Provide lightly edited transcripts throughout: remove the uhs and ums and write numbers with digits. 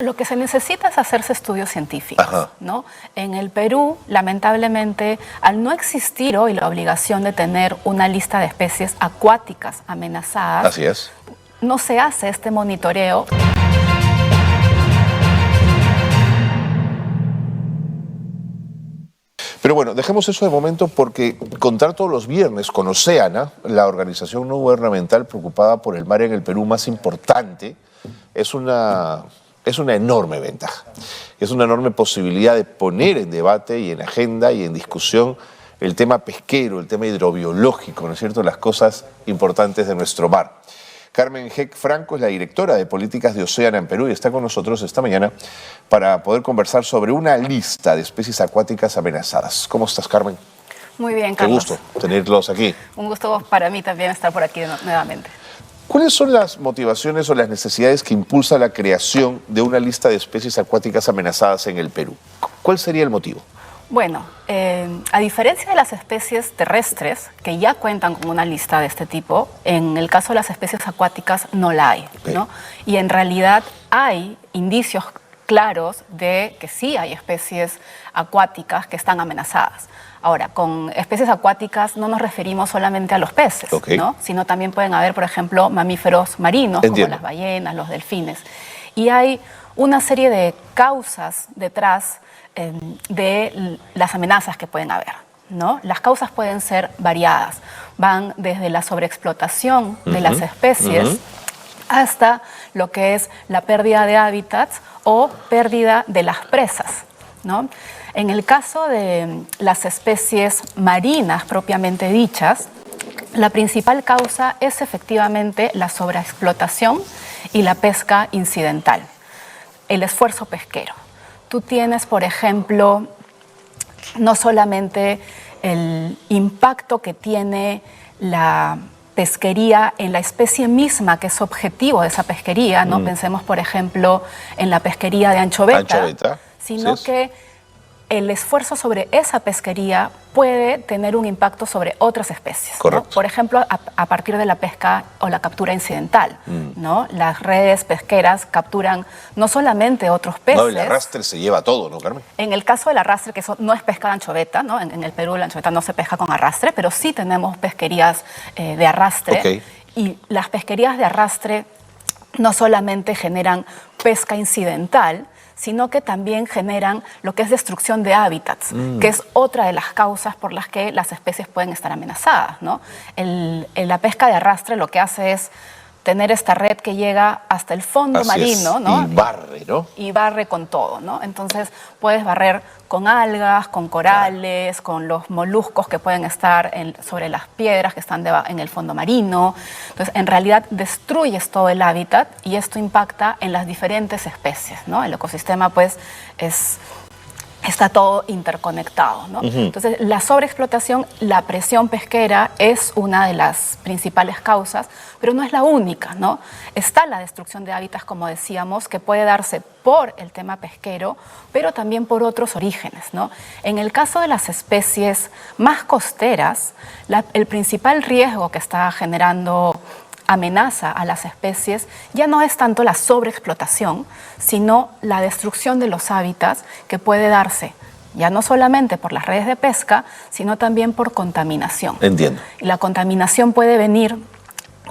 Lo que se necesita es hacerse estudios científicos, ¿no? En el Perú, lamentablemente, al no existir hoy la obligación de tener una lista de especies acuáticas amenazadas, así es, no se hace este monitoreo. Pero bueno, dejemos eso de momento porque contar todos los viernes con Oceana, la organización no gubernamental preocupada por el mar en el Perú más importante, es una enorme ventaja. Es una enorme posibilidad de poner en debate y en agenda y en discusión el tema pesquero, el tema hidrobiológico, ¿no es cierto?, las cosas importantes de nuestro mar. Carmen Heck Franco es la directora de políticas de Oceana en Perú y está con nosotros esta mañana para poder conversar sobre una lista de especies acuáticas amenazadas. ¿Cómo estás, Carmen? Muy bien, Qué Carlos. gusto tenerlos aquí. Un gusto para mí también estar por aquí nuevamente. ¿Cuáles son las motivaciones o las necesidades que impulsa la creación de una lista de especies acuáticas amenazadas en el Perú? ¿Cuál sería el motivo? Bueno, a diferencia de las especies terrestres, que ya cuentan con una lista de este tipo, en el caso de las especies acuáticas no la hay, ¿no? Y en realidad hay indicios claros de que sí hay especies acuáticas que están amenazadas. Ahora, con especies acuáticas no nos referimos solamente a los peces, ¿no? Sino también pueden haber, por ejemplo, mamíferos marinos, como las ballenas, los delfines. Y hay una serie de causas detrás de las amenazas que pueden haber, ¿no? Las causas pueden ser variadas, van desde la sobreexplotación de las especies hasta lo que es la pérdida de hábitats o pérdida de las presas, ¿no? En el caso de las especies marinas propiamente dichas, la principal causa es efectivamente la sobreexplotación y la pesca incidental, el esfuerzo pesquero. Tú tienes, por ejemplo, no solamente el impacto que tiene la pesquería en la especie misma, que es objetivo de esa pesquería, ¿no? Pensemos, por ejemplo, en la pesquería de anchoveta, sino que el esfuerzo sobre esa pesquería puede tener un impacto sobre otras especies, ¿no? Por ejemplo, a partir de la pesca o la captura incidental, ¿no? Las redes pesqueras capturan no solamente otros peces. No, el arrastre se lleva todo, ¿no, Carmen? En el caso del arrastre, que eso no es pesca de anchoveta, ¿no? En el Perú la anchoveta no se pesca con arrastre, pero sí tenemos pesquerías de arrastre. Y las pesquerías de arrastre no solamente generan pesca incidental, sino que también generan lo que es destrucción de hábitats, que es otra de las causas por las que las especies pueden estar amenazadas, ¿no? La pesca de arrastre lo que hace es tener esta red que llega hasta el fondo marino, ¿no? Y barre, ¿no? Y barre con todo, ¿no? Entonces puedes barrer con algas, con corales, con los moluscos que pueden estar sobre las piedras que están en el fondo marino. Entonces, en realidad destruyes todo el hábitat y esto impacta en las diferentes especies, ¿no? El ecosistema, pues, está todo interconectado, ¿no? Entonces, la sobreexplotación, la presión pesquera es una de las principales causas, pero no es la única, ¿no? Está la destrucción de hábitats, como decíamos, que puede darse por el tema pesquero, pero también por otros orígenes, ¿no? En el caso de las especies más costeras, el principal riesgo que está generando amenaza a las especies ya no es tanto la sobreexplotación, sino la destrucción de los hábitats que puede darse ya no solamente por las redes de pesca, sino también por contaminación. Entiendo. Y la contaminación puede venir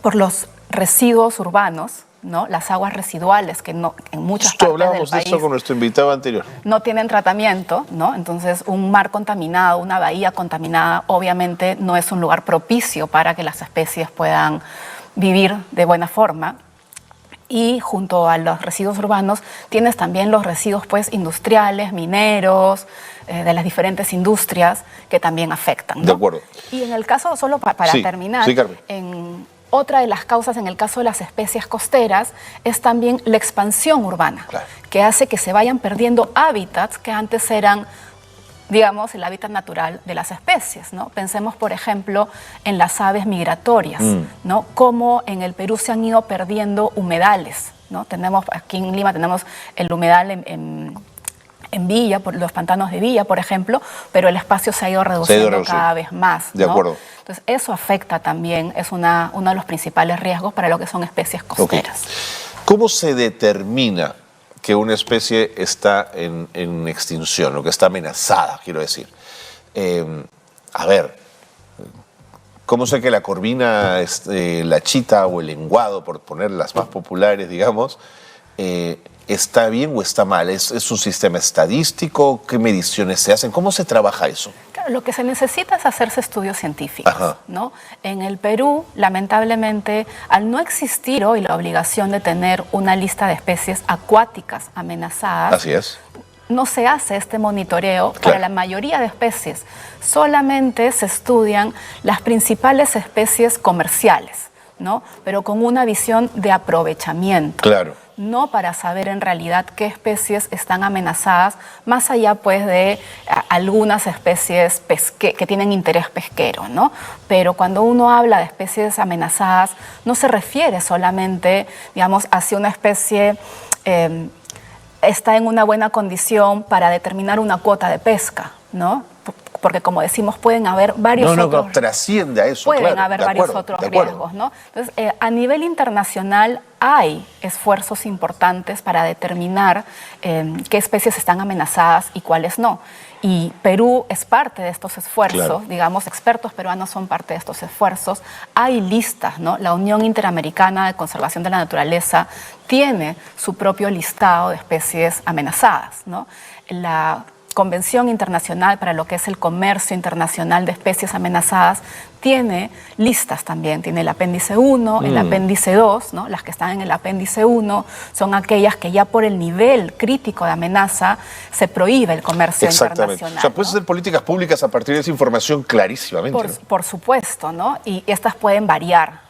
por los residuos urbanos, ¿no? Las aguas residuales que no, en muchas partes del país hablábamos de esto con nuestro invitado anterior. No tienen tratamiento, ¿no? Entonces, un mar contaminado, una bahía contaminada, obviamente no es un lugar propicio para que las especies puedan vivir de buena forma. Y junto a los residuos urbanos tienes también los residuos, pues, industriales, mineros, de las diferentes industrias que también afectan, ¿no? De acuerdo. Y en el caso, solo para terminar, otra de las causas en el caso de las especies costeras es también la expansión urbana, que hace que se vayan perdiendo hábitats que antes eran, digamos, el hábitat natural de las especies, ¿no? Pensemos, por ejemplo, en las aves migratorias, ¿no? Cómo en el Perú se han ido perdiendo humedales, ¿no? Tenemos, aquí en Lima tenemos el humedal en Villa, por los pantanos de Villa, por ejemplo, pero el espacio se ha ido reduciendo cada vez más, ¿no? De acuerdo. Entonces, eso afecta también, es uno de los principales riesgos para lo que son especies costeras. ¿Cómo se determina que una especie está en extinción, o que está amenazada, quiero decir. A ver, ¿cómo sé que la corvina, la chita o el lenguado, por poner las más populares, digamos, está bien o está mal? ¿Es un sistema estadístico? ¿Qué mediciones se hacen? ¿Cómo se trabaja eso? Claro, lo que se necesita es hacerse estudios científicos, ¿no? En el Perú, lamentablemente, al no existir hoy la obligación de tener una lista de especies acuáticas amenazadas, así es, no se hace este monitoreo para la mayoría de especies. Solamente se estudian las principales especies comerciales, ¿no? Pero con una visión de aprovechamiento. Claro. No para saber en realidad qué especies están amenazadas, más allá pues de algunas especies que tienen interés pesquero, ¿no? Pero cuando uno habla de especies amenazadas, no se refiere solamente, digamos, hacia una especie está en una buena condición para determinar una cuota de pesca, ¿no? Porque como decimos, pueden haber varios otros... No, trasciende a eso, pueden haber varios otros riesgos, ¿no? Entonces, a nivel internacional hay esfuerzos importantes para determinar qué especies están amenazadas y cuáles no. Y Perú es parte de estos esfuerzos, digamos, expertos peruanos son parte de estos esfuerzos. Hay listas, ¿no? La Unión Interamericana de Conservación de la Naturaleza tiene su propio listado de especies amenazadas, ¿no? La Convención Internacional para lo que es el comercio internacional de especies amenazadas tiene listas también, tiene el apéndice 1, el apéndice 2, ¿no? Las que están en el apéndice 1 son aquellas que ya por el nivel crítico de amenaza se prohíbe el comercio internacional. O sea, puedes hacer políticas públicas a partir de esa información clarísimamente. Por supuesto, ¿no? Y estas pueden variar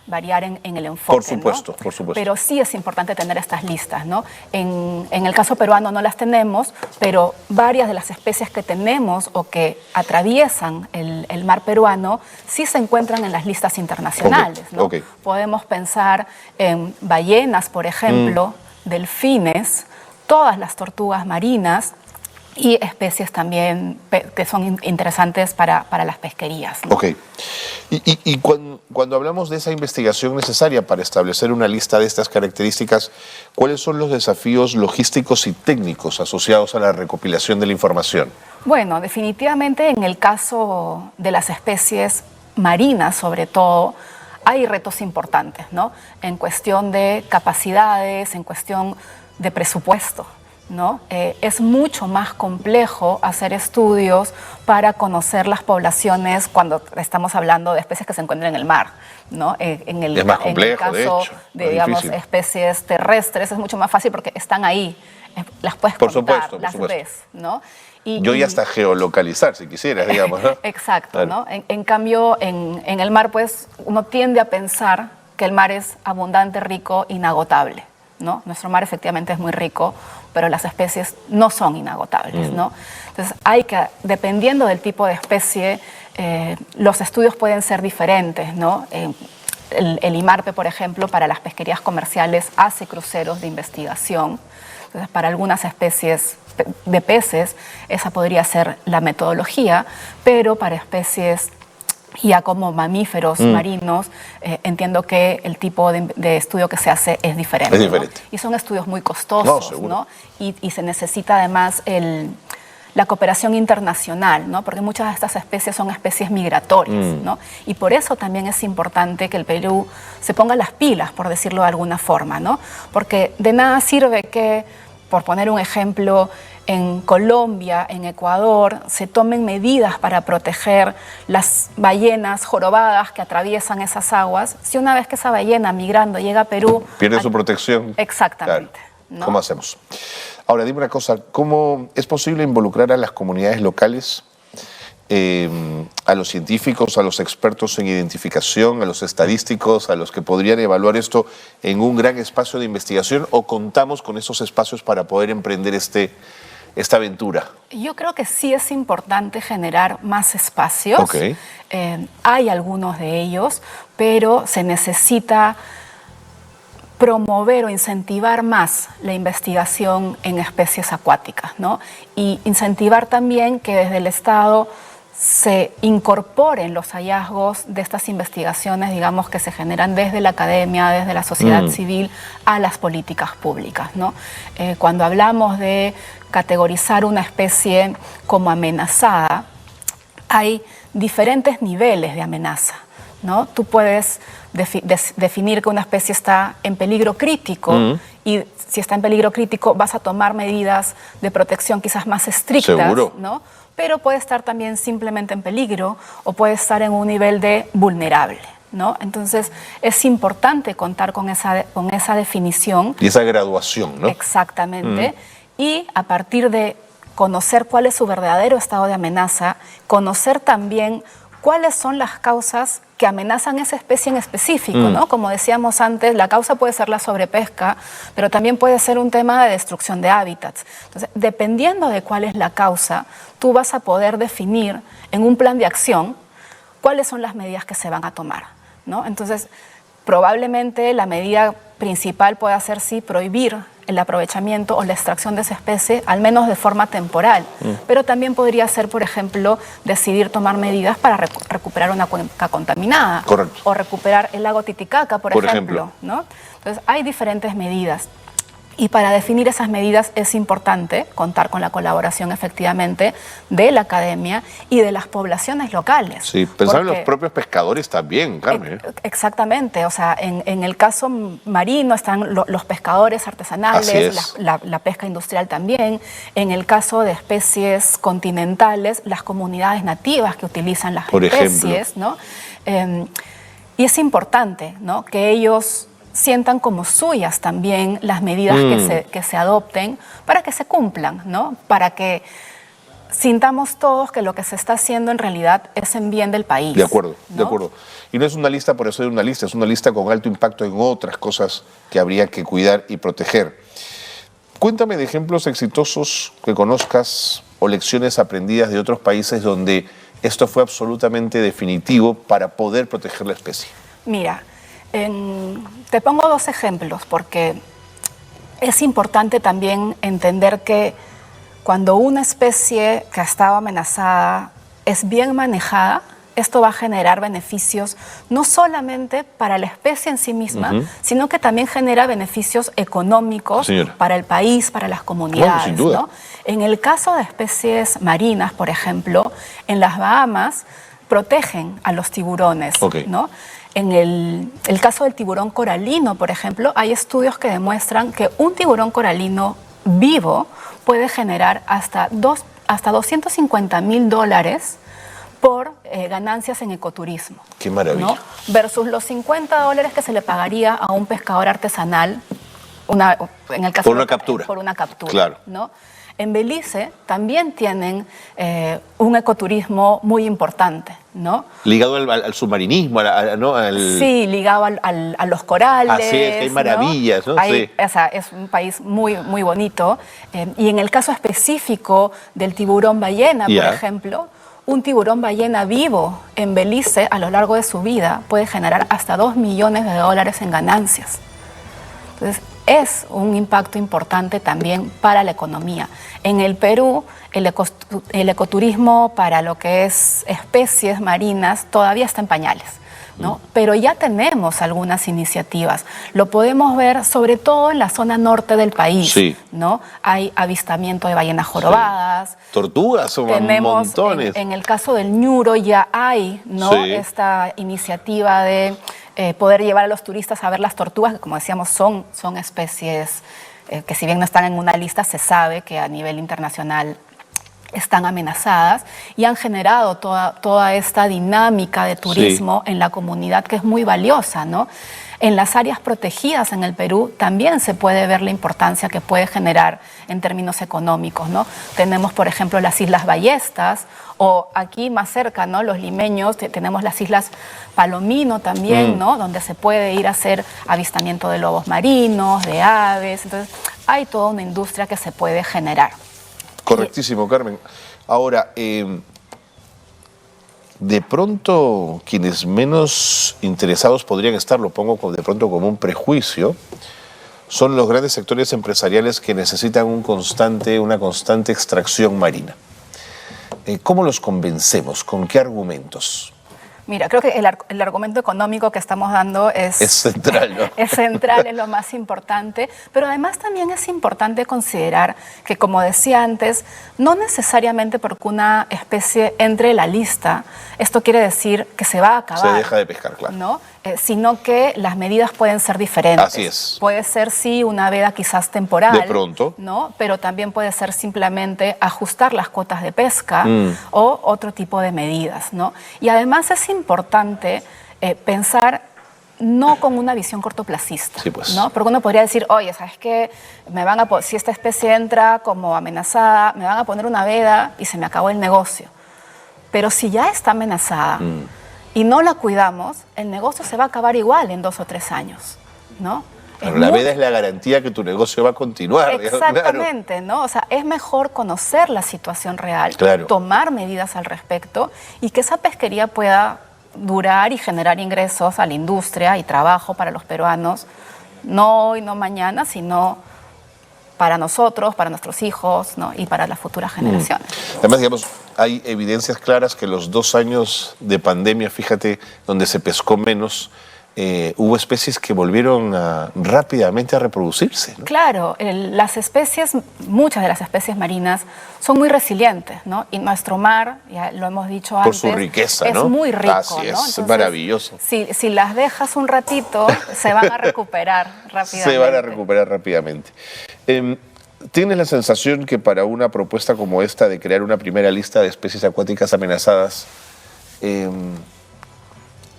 en el enfoque. Por supuesto, ¿no? por supuesto. Pero sí es importante tener estas listas, ¿no? En el caso peruano no las tenemos, pero varias de las especies que tenemos o que atraviesan el mar peruano sí se encuentran en las listas internacionales, ¿no? Podemos pensar en ballenas, por ejemplo, delfines, todas las tortugas marinas y especies también que son interesantes para las pesquerías, ¿no? Y cuando hablamos de esa investigación necesaria para establecer una lista de estas características, ¿cuáles son los desafíos logísticos y técnicos asociados a la recopilación de la información? Bueno, definitivamente en el caso de las especies marinas, sobre todo, hay retos importantes, ¿no? En cuestión de capacidades, en cuestión de presupuesto, ¿no? Es mucho más complejo hacer estudios para conocer las poblaciones cuando estamos hablando de especies que se encuentran en el mar, ¿no? Es más complejo, en el caso de digamos, especies terrestres es mucho más fácil porque están ahí, las puedes contar, las ves, ¿no? Yo ya hasta geolocalizar, si quisieras, digamos, ¿no? Exacto, ¿no? En cambio, en el mar, pues, uno tiende a pensar que el mar es abundante, rico, inagotable, ¿no? Nuestro mar efectivamente es muy rico, pero las especies no son inagotables, ¿no? Entonces, dependiendo del tipo de especie, los estudios pueden ser diferentes, ¿no? El IMARPE, por ejemplo, para las pesquerías comerciales hace cruceros de investigación. Entonces, para algunas especies de peces, esa podría ser la metodología, pero para especies ya como mamíferos marinos, entiendo que el tipo de estudio que se hace es diferente. Es diferente. ¿No? Y son estudios muy costosos, ¿no? Y se necesita además la cooperación internacional, ¿no? Porque muchas de estas especies son especies migratorias, ¿no? Y por eso también es importante que el Perú se ponga las pilas, por decirlo de alguna forma, ¿no? Porque de nada sirve que, por poner un ejemplo, en Colombia, en Ecuador, se tomen medidas para proteger las ballenas jorobadas que atraviesan esas aguas, si una vez que esa ballena migrando llega a Perú... Pierde su protección. Exactamente. Claro. ¿No? ¿Cómo hacemos? Ahora, dime una cosa, ¿cómo es posible involucrar a las comunidades locales, a los científicos, a los expertos en identificación, a los estadísticos, a los que podrían evaluar esto en un gran espacio de investigación, o contamos con esos espacios para poder emprender esta aventura? Yo creo que sí es importante generar más espacios. Hay algunos de ellos, pero se necesita promover o incentivar más la investigación en especies acuáticas, ¿no? Y incentivar también que desde el Estado se incorporen los hallazgos de estas investigaciones, digamos, que se generan desde la academia, desde la sociedad civil, a las políticas públicas, ¿no? Cuando hablamos de categorizar una especie como amenazada, hay diferentes niveles de amenaza, ¿no? Tú puedes definir que una especie está en peligro crítico y si está en peligro crítico vas a tomar medidas de protección quizás más estrictas, ¿seguro? ¿no? Pero puede estar también simplemente en peligro o puede estar en un nivel de vulnerable, ¿no? Entonces es importante contar con esa definición. Y esa graduación, ¿no? Exactamente. Y a partir de conocer cuál es su verdadero estado de amenaza, conocer también cuáles son las causas que amenazan esa especie en específico, ¿no? Como decíamos antes, la causa puede ser la sobrepesca, pero también puede ser un tema de destrucción de hábitats. Entonces, dependiendo de cuál es la causa, tú vas a poder definir en un plan de acción cuáles son las medidas que se van a tomar, ¿no? Entonces, probablemente la medida principal pueda ser, sí, prohibir el aprovechamiento o la extracción de esa especie, al menos de forma temporal. Pero también podría ser, por ejemplo, decidir tomar medidas para recuperar una cuenca contaminada. Correcto. O recuperar el lago Titicaca, por ejemplo, ¿no? Entonces, hay diferentes medidas. Y para definir esas medidas es importante contar con la colaboración efectivamente de la academia y de las poblaciones locales. Sí, pensar en los propios pescadores también, Carmen. Exactamente, o sea, en el caso marino están los pescadores artesanales, la pesca industrial también. En el caso de especies continentales, las comunidades nativas que utilizan las especies, ¿no? Y es importante, ¿no?, que ellos sientan como suyas también las medidas que se adopten para que se cumplan, ¿no? Para que sintamos todos que lo que se está haciendo en realidad es en bien del país. De acuerdo, ¿no? de acuerdo. Y no es una lista por eso de una lista, es una lista con alto impacto en otras cosas que habría que cuidar y proteger. Cuéntame de ejemplos exitosos que conozcas o lecciones aprendidas de otros países donde esto fue absolutamente definitivo para poder proteger la especie. Mira, te pongo dos ejemplos porque es importante también entender que cuando una especie que ha estado amenazada es bien manejada, esto va a generar beneficios no solamente para la especie en sí misma, sino que también genera beneficios económicos para el país, para las comunidades. Bueno, sin duda. ¿no? En el caso de especies marinas, por ejemplo, en las Bahamas protegen a los tiburones, ¿no? En el caso del tiburón coralino, por ejemplo, hay estudios que demuestran que un tiburón coralino vivo puede generar hasta $250.000 por ganancias en ecoturismo. ¡Qué maravilla! ¿no? Versus los $50 que se le pagaría a un pescador artesanal, en el caso por una captura. Por una captura. Claro. ¿no? En Belice también tienen un ecoturismo muy importante, ¿no? Ligado al submarinismo, ¿no? Sí, ligado a los corales. Así es, que hay maravillas, ¿no? Sí. O sea, es un país muy, muy bonito. Y en el caso específico del tiburón ballena, por ejemplo, un tiburón ballena vivo en Belice a lo largo de su vida puede generar hasta $2 millones en ganancias. Entonces, es un impacto importante también para la economía. En el Perú, el ecoturismo para lo que es especies marinas todavía está en pañales, ¿no? Pero ya tenemos algunas iniciativas. Lo podemos ver sobre todo en la zona norte del país, ¿no? Hay avistamiento de ballenas jorobadas. Tortugas, son montones. En el caso del ñuro ya hay, ¿no? Esta iniciativa de poder llevar a los turistas a ver las tortugas, que como decíamos son especies que si bien no están en una lista, se sabe que a nivel internacional están amenazadas y han generado toda esta dinámica de turismo en la comunidad que es muy valiosa, ¿no? En las áreas protegidas en el Perú también se puede ver la importancia que puede generar en términos económicos, ¿no? Tenemos, por ejemplo, las Islas Ballestas o aquí más cerca, ¿no? Los limeños, tenemos las Islas Palomino también, ¿no? Donde se puede ir a hacer avistamiento de lobos marinos, de aves. Entonces, hay toda una industria que se puede generar. Correctísimo, Carmen. Ahora, de pronto, quienes menos interesados podrían estar, lo pongo de pronto como un prejuicio, son los grandes sectores empresariales que necesitan una constante extracción marina. ¿cómo los convencemos? ¿Con qué argumentos? Mira, creo que el argumento económico que estamos dando es central, ¿no? Es central, es lo más importante, pero además también es importante considerar que, como decía antes, no necesariamente porque una especie entre en la lista, esto quiere decir que se va a acabar. Se deja de pescar, claro. ¿No? Sino que las medidas pueden ser diferentes. Así es. Puede ser, sí, una veda quizás temporal. De pronto. ¿No? Pero también puede ser simplemente ajustar las cuotas de pesca o otro tipo de medidas, ¿no? Y además es importante pensar no con una visión cortoplacista, sí, pues. ¿no? Porque uno podría decir, oye, ¿sabes qué? Si esta especie entra como amenazada, me van a poner una veda y se me acabó el negocio. Pero si ya está amenazada y no la cuidamos, el negocio se va a acabar igual en 2 o 3 años, ¿no? Pero la veda es la garantía que tu negocio va a continuar. Exactamente, claro. ¿no? O sea, es mejor conocer la situación real, claro. tomar medidas al respecto y que esa pesquería pueda durar y generar ingresos a la industria y trabajo para los peruanos, no hoy, no mañana, sino para nosotros, para nuestros hijos, ¿no? Y para las futuras generaciones. Además, digamos, hay evidencias claras que los 2 años de pandemia, fíjate, donde se pescó menos, hubo especies que volvieron rápidamente a reproducirse, ¿no? Claro, las especies, muchas de las especies marinas son muy resilientes, ¿no? Y nuestro mar, ya lo hemos dicho antes, por su riqueza, es ¿no? muy rico, Así es, ¿no? Entonces, maravilloso. Si las dejas un ratito, se van a recuperar rápidamente. Se van a recuperar rápidamente. ¿Tienes la sensación que para una propuesta como esta de crear una primera lista de especies acuáticas amenazadas,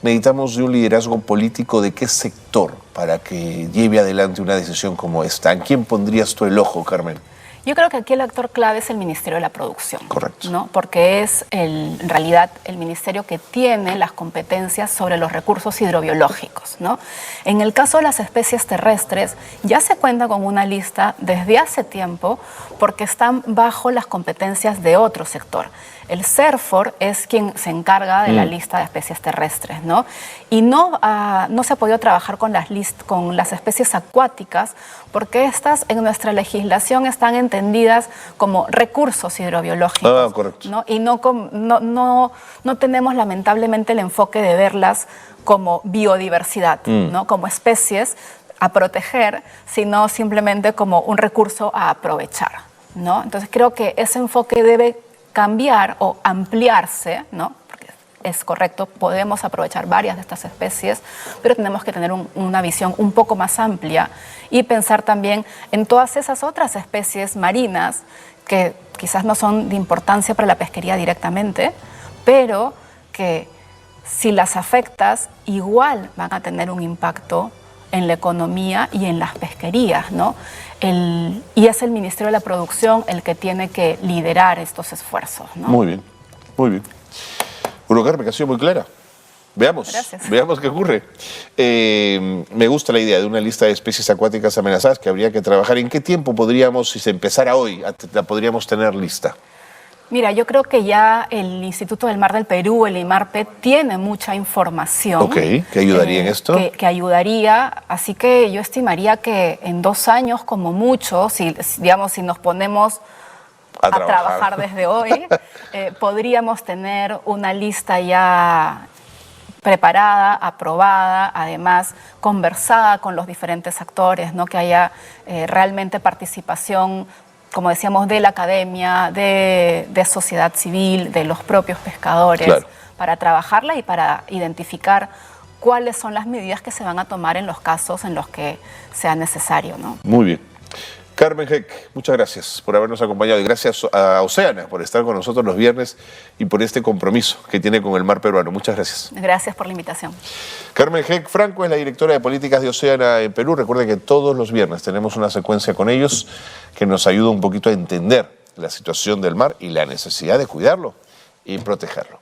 necesitamos de un liderazgo político de qué sector para que lleve adelante una decisión como esta? ¿En quién pondrías tú el ojo, Carmen? Yo creo que aquí el actor clave es el Ministerio de la Producción. Correcto. ¿No? Porque es en realidad el ministerio que tiene las competencias sobre los recursos hidrobiológicos, ¿no? En el caso de las especies terrestres, ya se cuenta con una lista desde hace tiempo porque están bajo las competencias de otro sector. El CERFOR es quien se encarga de la lista de especies terrestres, ¿no? Y no se ha podido trabajar con las especies acuáticas porque estas en nuestra legislación están entendidas como recursos hidrobiológicos. Correcto. ¿No? Y no tenemos lamentablemente el enfoque de verlas como biodiversidad, ¿no? Como especies a proteger, sino simplemente como un recurso a aprovechar, ¿no? Entonces creo que ese enfoque debe cambiar o ampliarse, ¿no? Porque es correcto, podemos aprovechar varias de estas especies, pero tenemos que tener una visión un poco más amplia y pensar también en todas esas otras especies marinas que quizás no son de importancia para la pesquería directamente, pero que si las afectas igual van a tener un impacto en la economía y en las pesquerías, ¿no? Y es el Ministerio de la Producción el que tiene que liderar estos esfuerzos, ¿no? Muy bien, muy bien. Bueno, Carmen, que ha sido muy clara. Veamos, Gracias. Veamos qué ocurre. Me gusta la idea de una lista de especies acuáticas amenazadas que habría que trabajar. ¿En qué tiempo podríamos, si se empezara hoy, la podríamos tener lista? Mira, yo creo que ya el Instituto del Mar del Perú, el IMARPE, tiene mucha información. Ok, ¿qué ayudaría en esto? Que ayudaría, así que yo estimaría que en 2 años como mucho, si nos ponemos a trabajar desde hoy, podríamos tener una lista ya preparada, aprobada, además conversada con los diferentes actores, ¿no? Que haya realmente participación, como decíamos, de la academia, de sociedad civil, de los propios pescadores, claro, para trabajarla y para identificar cuáles son las medidas que se van a tomar en los casos en los que sea necesario, ¿no? Muy bien. Carmen Heck, muchas gracias por habernos acompañado y gracias a Oceana por estar con nosotros los viernes y por este compromiso que tiene con el mar peruano. Muchas gracias. Gracias por la invitación. Carmen Heck Franco es la directora de políticas de Oceana en Perú. Recuerden que todos los viernes tenemos una secuencia con ellos que nos ayuda un poquito a entender la situación del mar y la necesidad de cuidarlo y protegerlo.